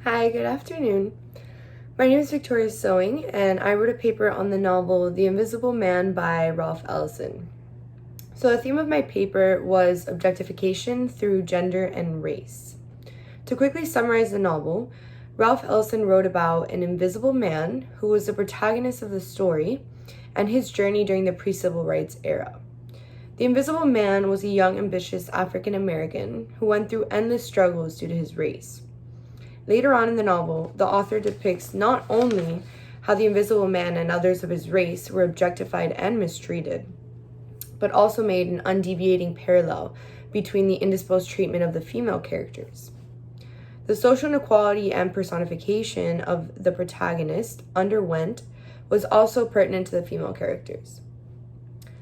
Hi, good afternoon. My name is Victoria Sewing, and I wrote a paper on the novel The Invisible Man by Ralph Ellison. So, the theme of my paper was objectification through gender and race. To quickly summarize the novel, Ralph Ellison wrote about an invisible man who was the protagonist of the story and his journey during the pre-civil rights era. The Invisible Man was a young, ambitious African American who went through endless struggles due to his race. Later on in the novel, the author depicts not only how the Invisible Man and others of his race were objectified and mistreated, but also made an undeviating parallel between the indisposed treatment of the female characters. The social inequality and personification of the protagonist underwent was also pertinent to the female characters.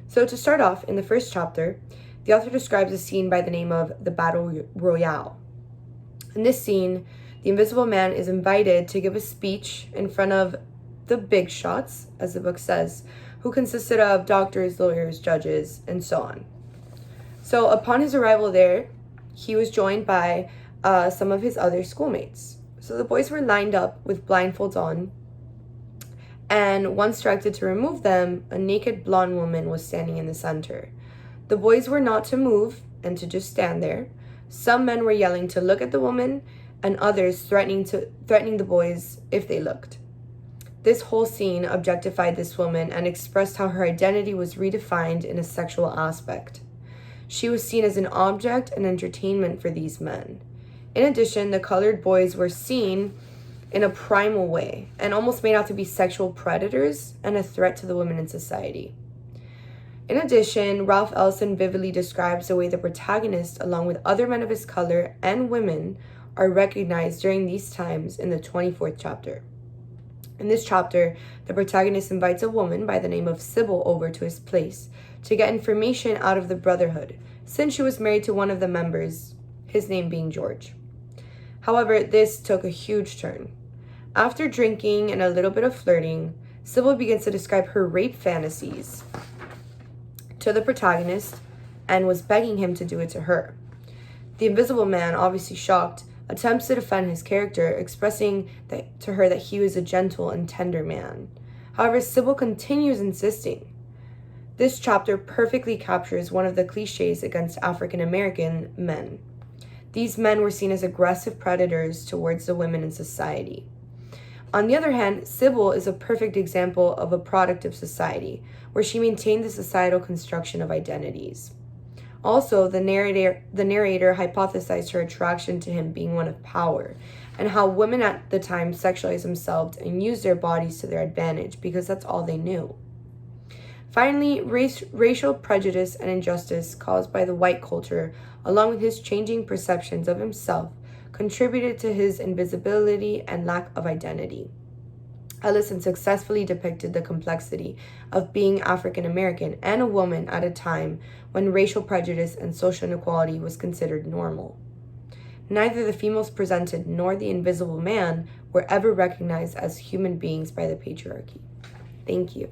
So, to start off, in the first chapter, the author describes a scene by the name of the Battle Royale. In this scene, the Invisible Man is invited to give a speech in front of the big shots, as the book says, who consisted of doctors, lawyers, judges, and so on. So upon his arrival there, he was joined by some of his other schoolmates. So the boys were lined up with blindfolds on, and once directed to remove them, a naked blonde woman was standing in the center. The boys were not to move and to just stand there. Some men were yelling to look at the woman, and others threatening the boys if they looked. This whole scene objectified this woman and expressed how her identity was redefined in a sexual aspect. She was seen as an object and entertainment for these men. In addition, the colored boys were seen in a primal way and almost made out to be sexual predators and a threat to the women in society. In addition, Ralph Ellison vividly describes the way the protagonist, along with other men of his color and women, are recognized during these times in the 24th chapter. In this chapter, the protagonist invites a woman by the name of Sybil over to his place to get information out of the Brotherhood, since she was married to one of the members, his name being George. However, this took a huge turn. After drinking and a little bit of flirting, Sybil begins to describe her rape fantasies to the protagonist and was begging him to do it to her. The Invisible Man, obviously shocked, attempts to defend his character, expressing to her that he was a gentle and tender man. However, Sybil continues insisting. This chapter perfectly captures one of the cliches against African American men. These men were seen as aggressive predators towards the women in society. On the other hand, Sybil is a perfect example of a product of society, where she maintained the societal construction of identities. Also, the narrator hypothesized her attraction to him being one of power, and how women at the time sexualized themselves and used their bodies to their advantage because that's all they knew. Finally, racial prejudice and injustice caused by the white culture, along with his changing perceptions of himself, contributed to his invisibility and lack of identity. Ellison successfully depicted the complexity of being African American and a woman at a time when racial prejudice and social inequality was considered normal. Neither the females presented nor the Invisible Man were ever recognized as human beings by the patriarchy. Thank you.